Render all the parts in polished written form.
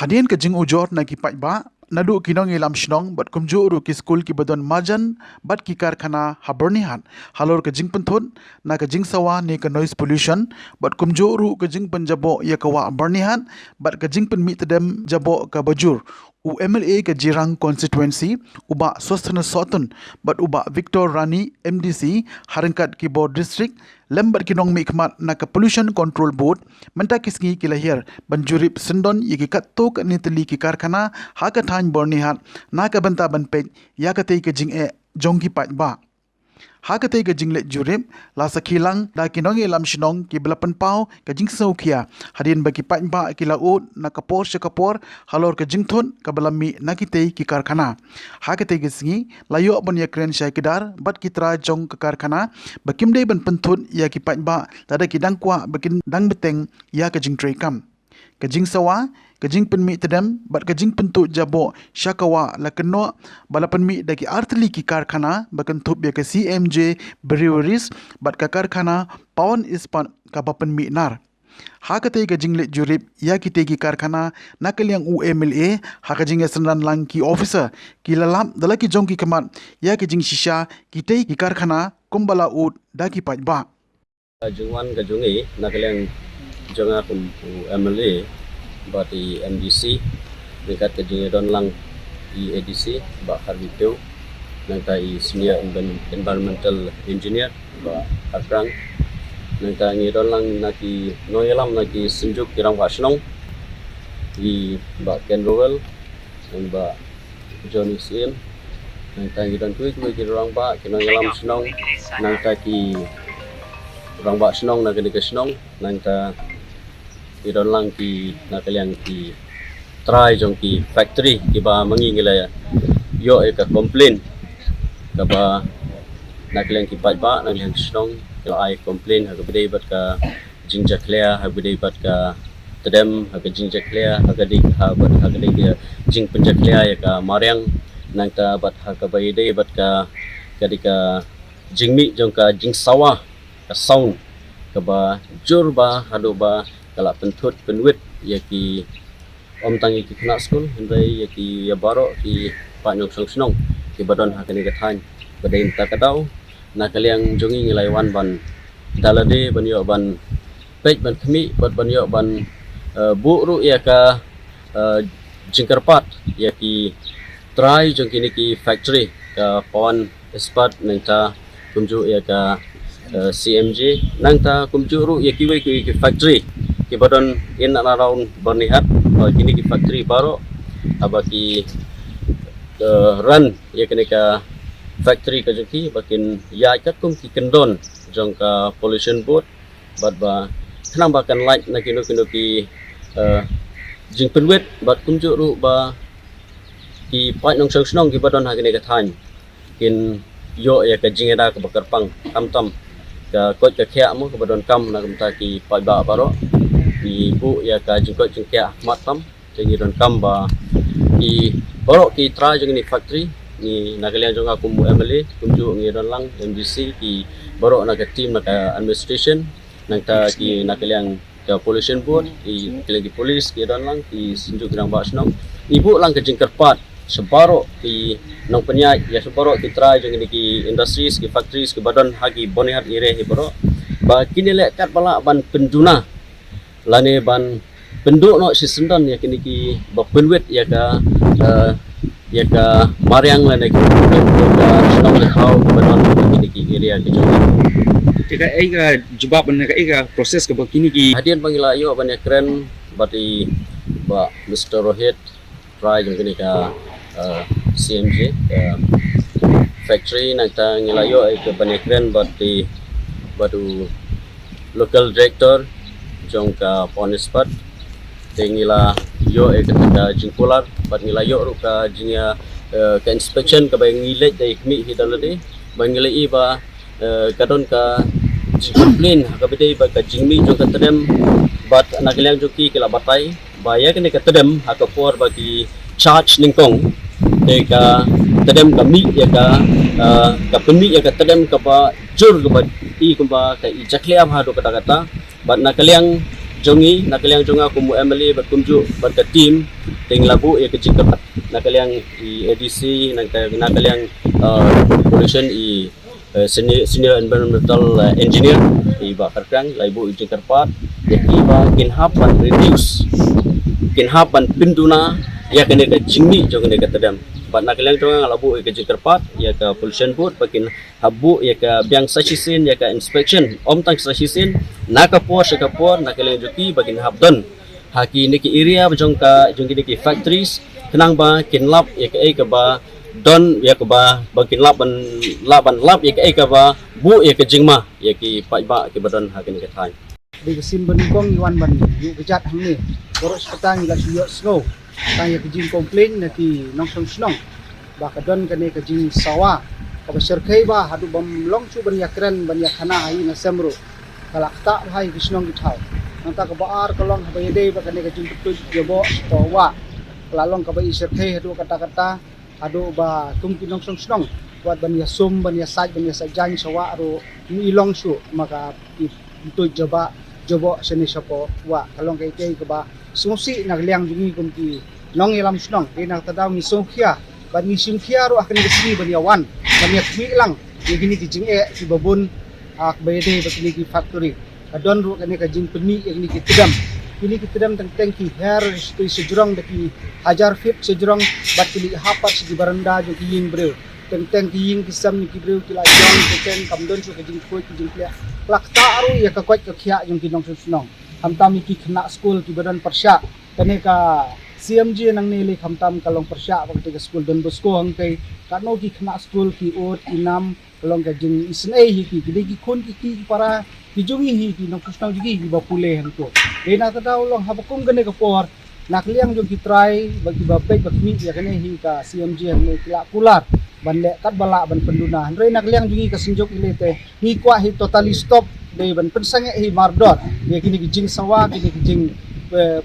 Hadian ke jing ujor na ki pai ba nadu kinong ilam shnong bat kumju ru ki skul ki badon majan bat ki karkhana ha Byrnihat halor ke jing penthun na ke jingsawa ni ke noise pollution bat kumju ru ke jing jaboh ya ke wa Byrnihat bat ke jing mi tedem jaboh ke bajur u MLA ke Jirang constituency uba swasthana sotun bat uba Victor Rani MDC ryngkat ki board district lembat kinong mikmat na ke pollution control board menta kisngi ki lahir ban jurip sendon yiki katok ni teli ki karkhana ha ka than Byrnihat na ka banta ban pe ya ka tei ke jing e jongki pat ba ha ka tei ke jing le jurip la sakhilang da kinong e lam shnong ki belapan pau ke jing saukia hadin baki pat ba ki laut na kapor sekapor halor ke jing thon ka belami na ki tei ki karkhana ha ka tei ke singi layo ban ya kren syai kedar bat ki tra jong ke karkhana bakim dei ban penthun ya ki pat ba tada ki dang kwa bakin dang beteng ya ke jing trei kam ke jing sawa ke jing penmi tedem bat ke jing pentu jaboh syakawa la keno bala penmi daki artli ki karkhana bakan thup ya ke CMJ breweries bat ka karkhana pawan ispat ka ba penmi nar ha ka tei ke jing le jurip ya ki tei ki karkhana nakal yang UMLA ha ka jing sendan lang ki officer ki lalap dala ki jong ki kamat ya ki jing shisha ki tei ki karkhana kumbala ut daki pat ba jungwan ka jungi nakal yang jonga kum MLA bati MDC dekat ke jing don lang i ADC ba harbitu nangta i senior environmental engineer ba harprang nangta ngi don lang naki noyelam naki senjuk kirang wasnong i ba Ken Rowell dan ba Johnny Sin nangta ngi don tuik tuik kirang ba kinoyelam snong nangta ki rang ba snong nagani ke snong nangta idon lang ki nakaliang ki try jong ki factory ki ba mangi ngila yo e ka complain ka ba nakaliang ki pat ba nakaliang snong yo ai complain ha gede bat ka jingja clear ha gede bat ka tedem ha jingja clear ha gede ha bat ha gede ki jing penja clear ya ka mariang nang ta bat ha ka bai de bat ka gede ka jingmi jong ka jingsawa ka sound ka ba jur ba hadu ba kala pentut penwit ya ki om tangi ki kena school hendai ya ki ya baro ki panyok song ki badon hakani kathan badain Nakadaw na kaliang jongi ngilaiwan ban dalade ban yo ban pej ban khmi ban yo ban bu ru ya ka jingkarpat ya ki try jong kini ki factory ka pawan ispat nangta kumju ya ka CMJ nangta kumju ru ya kiwei ki factory ki badon in around Byrnihat kini ki factory baro abaki run ya kini ka factory ka joki bakin ya kat kum ki kendon jong ka pollution board bat ba kenang bakan light na kino ki jing penwet bat kum ru ba ki pat nong snong ki badon ha kini ka than kin yo ya ka jingeda ka bakar pang tam ka kot ka khia mo ka badon kam na kumta ki pat ba baro ibu ya ka jengkot jengkia matam jengi don kamba i borok ki tra jeng ni factory ni nakalian jong aku mu MLA kunju ngi don lang MDC ki borok na ka team na ka administration nangta ki nakalian ka pollution board i lagi polis ki don lang ki sinjuk grang ba snong ibu lang ka jengkerpat sebaro ki nong penyai ya sebaro ki tra jeng ni ki industries ki factories ki badon hagi Byrnihat ire hi borok ba kini lek kat bala ban penduna lane ban penduk no si sendan ya kini ki bapenwet ya ka mariang lane ki ka senang le kau banon kini ki area ki jong tika ai ga jubab ban ka ai ga proses ke kini ki hadian pangila yo ban keren bati ba Mr. Rohit try jong kini ka CMJ factory nang ta ngilayo ai ke ban keren bati batu local director jong ka ponispat tengila yo ketika jingkular bat ngila yo ru ka jingya ka inspection ka bang ngilet dai mi hidalade bang ngilai ba kadon ka complain ka bidai ba ka jingmi jong ka tedem bat nakiliang joki kila batai baya kene ka tedem ha ka por bagi charge ningkong de ka tedem ka mi ya ka penmi ya ka tedem ka ba jur ka ba i ka ba ka ijakliam ha do kata-kata bat nakaliang jongi nakaliang jonga kumu MLA bat kumju bat ka team ting labu ya ke jingkapat nakaliang i ADC nakaliang pollution i senior environmental engineer i ba karkang laibu i jingkapat ya ki ba kinhapan reduce kinhapan pinduna ya kene ka jingmi jong kene ka tadam bat nakaliang jonga labu i ke jingkapat ya ka pollution board bakin habu ya ka biang sasisin ya ka inspection tang sasisin nakapor sakapor nakaliang juki bakin habdon haki niki area jong niki factories kenang ba kinlap ya ka ba don ya ka ba bakin laban lap ya ka ba bu ya ka jingma ya ki pa ba ki badon haki niki thai di kesim benukong iwan ban yu kejat hamni boros petang ila suyok snow tang ya kejing komplain naki nongsong snong ba kadon kane kejing sawa ka serkai ba hadu bam long chu ban yakren ban yakhana hai na semru kala ta hai kisnong githau nanta ka baar kalong habai dei ba kane kejing betul jaboh sawa kala long ka ba serkai hadu kata-kata hadu ba tungki nongsong snong buat ban ya sum ban ya sajang sawa aro ilong su maka betul jaboh seni sapo wa kalong kai ka ba sungsi nagliang jungi kumki nong ilam snong di Nakadaw ni songkhia ban ni singkhia ro akan gesini ban yawan ban yak mi lang ni gini ki jing ki babun ak bayde ba kini ki factory adon ro kani ka jing peni ni ki tidam tang ki hair stu sejrong de ki hajar fit sejrong bat kili hapat si baranda jo ki ying breu teng ki ying ki sam ni ki breu ki la jong teng kamdon so ka jing koi ki jing plea lakta aru ya ka kwat ka khia jong ki nong snong hamtam ki khna school ki badan persya kane ka CMG nang nili khamtam kalong persya pagti ka school Don Bosco hang kay kano ki khna school ki ot inam kalong ka jing isnay hi ki ki khon ki para ki jungi hi ki nong kusnang gi bapule han to kay Nakadaw long habakong gane ka por nakliang jong ki try bagi bapek bakmi ya kane hi ka CMG hang ni kila kular banle kat bala ban penduna hanre nakliang jungi ka sinjok ilete hi kwa hi totally stop dei ban pensang hi mardot ya kini ki jingsawa kini ki jing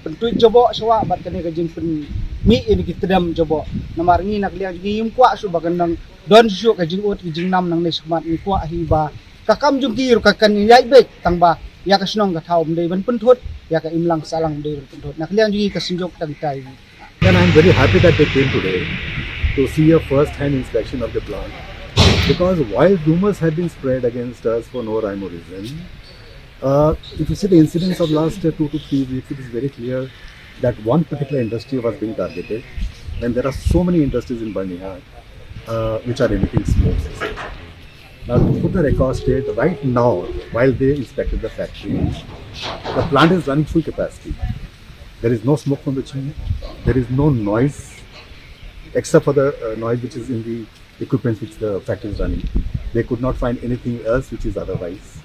pentuit jaboh sawa bat kene ka jing pen mi ini ki tedam jaboh namar ngi nakliang jungi yum kwa su bagan nang don su ka jing ot ki jing nam nang ne smat ni kwa hi ba kakam jung ki ru kakan yai bek tang ba ya ka snong ka thaum dei ban penthut ya ka imlang salang dei ban penthut nakliang jungi ka sinjok tang tai And I'm very happy that they came today to see a first-hand inspection of the plant. Because while rumors have been spread against us for no rhyme or reason, if you see the incidents of last 2 to 3 weeks, it is very clear that one particular industry was being targeted, and there are so many industries in Byrnihat which are emitting smoke. Now, to put the record straight, right now, while they inspected the factory, the plant is running full capacity. There is no smoke from the chimney. There is no noise, except for the noise which is in the equipment which the factory is running. They could not find anything else which is otherwise,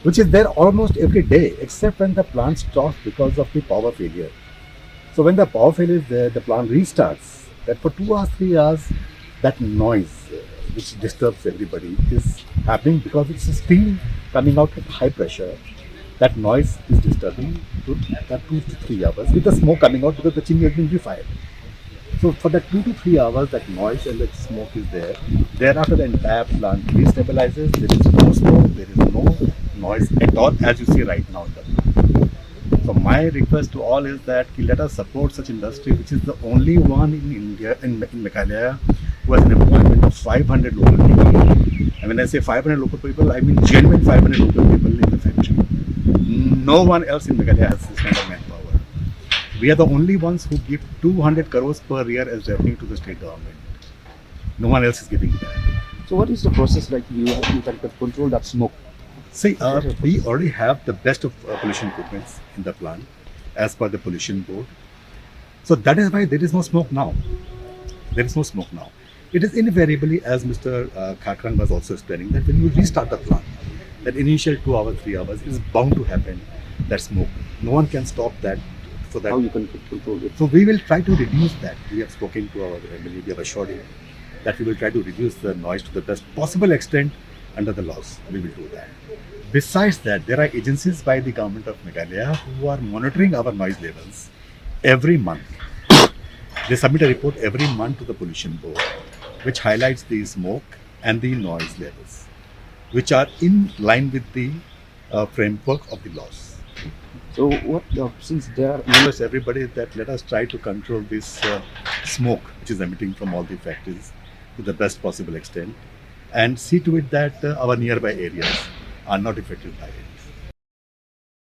which is there almost every day, except when the plant stops because of the power failure. So when the power failure is there, the plant restarts. That for 2 hours, 3 hours, that noise which disturbs everybody is happening because it's a steam coming out at high pressure. That noise is disturbing to that 2 to 3 hours with the smoke coming out because the chimney has been refired. So for that 2 to 3 hours, that noise and that smoke is there. Thereafter, the entire plant destabilizes. There is no smoke, there is no noise at all, as you see right now in the plant. So my request to all is that let us support such industry, which is the only one in India, in Meghalaya, who has an employment of 500 local people. And when I say 500 local people, I mean genuine 500 local people in the factory. No one else in Meghalaya has this kind of manpower. We are the only ones who give 200 crores per year as revenue to the state government. No one else is giving that. So what is the process like you can control that smoke? See, we already have the best of pollution equipment in the plant as per the pollution board. So that is why there is no smoke now. There is no smoke now. It is invariably, as Mr. Karkhana was also explaining, that when you restart the plant, that initial 2 hours, 3 hours is bound to happen, that smoke. No one can stop that. For that. How you can control it? So we will try to reduce that. We have spoken to our MLA, we have assured him that we will try to reduce the noise to the best possible extent under the laws. We will do that. Besides that, there are agencies by the government of Meghalaya who are monitoring our noise levels every month. They submit a report every month to the pollution board, which highlights the smoke and the noise levels, which are in line with the framework of the laws. So what since there are Request everybody that let us try to control this smoke which is emitting from all the factories to the best possible extent and see to it that our nearby areas are not affected by it.